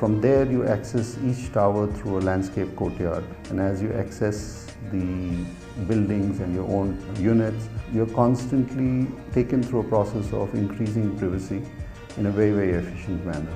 From there you access each tower through a landscape courtyard, and as you access the buildings and your own units, you're constantly taken through a process of increasing privacy in a very, very efficient manner.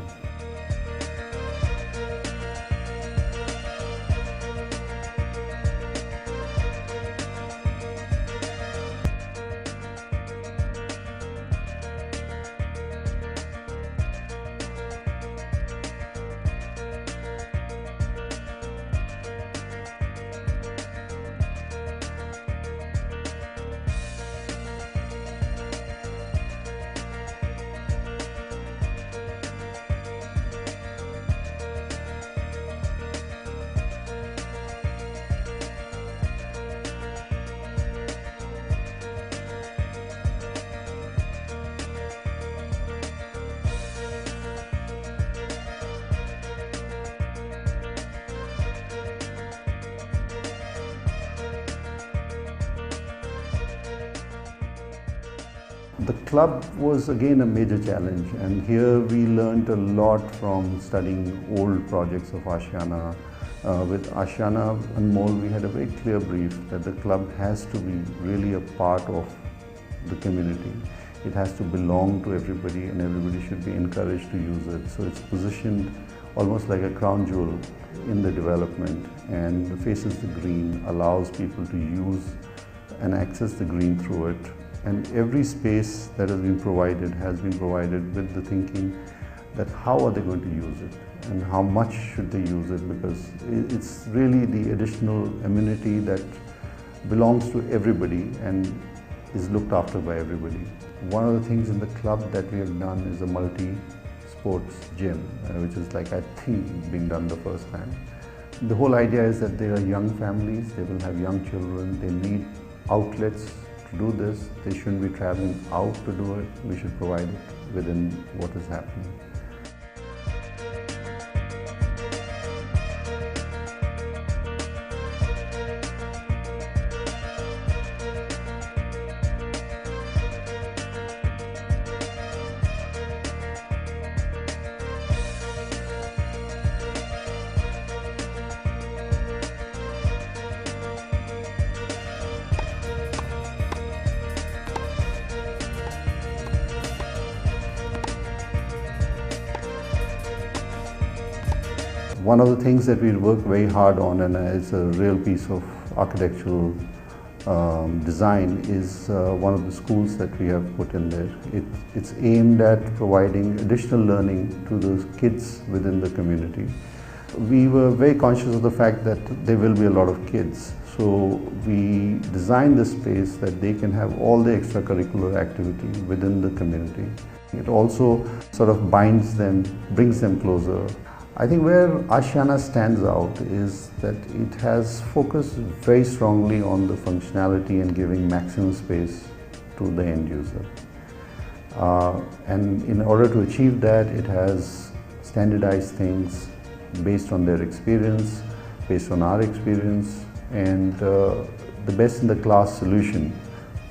The club was again a major challenge, and here we learned a lot from studying old projects of Ashiana. With Ashiana Anmol, we had a very clear brief that the club has to be really a part of the community. It has to belong to everybody, and everybody should be encouraged to use it. So it's positioned almost like a crown jewel in the development, and faces the green, allows people to use and access the green through it. And every space that has been provided with the thinking that how are they going to use it and how much should they use it, because it's really the additional amenity that belongs to everybody and is looked after by everybody. One of the things in the club that we have done is a multi-sports gym, which is like, I think, being done the first time. The whole idea is that there are young families, they will have young children, they need outlets to do this. They shouldn't be traveling out to do it. We should provide it within what is happening. One of the things that we work very hard on, and it's a real piece of architectural design, is one of the schools that we have put in there. It's aimed at providing additional learning to those kids within the community. We were very conscious of the fact that there will be a lot of kids, so we designed this space that they can have all the extracurricular activity within the community. It also sort of binds them, brings them closer. I think where Ashiana stands out is that it has focused very strongly on the functionality and giving maximum space to the end user. And in order to achieve that, it has standardized things based on their experience, based on our experience, and the best in the class solution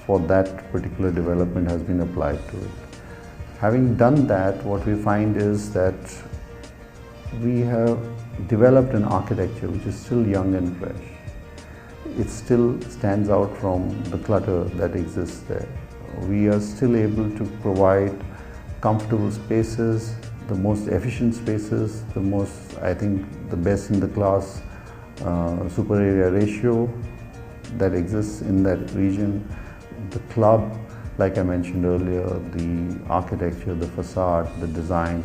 for that particular development has been applied to it. Having done that, what we find is that we have developed an architecture which is still young and fresh. It still stands out from the clutter that exists there. We are still able to provide comfortable spaces, the most efficient spaces, I think, the best in the class super area ratio that exists in that region. The club, like I mentioned earlier, the architecture, the facade, the design,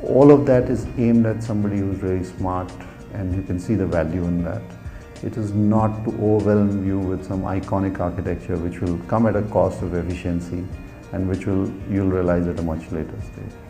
all of that is aimed at somebody who's very smart, and you can see the value in that. It is not to overwhelm you with some iconic architecture which will come at a cost of efficiency and which you'll realize at a much later stage.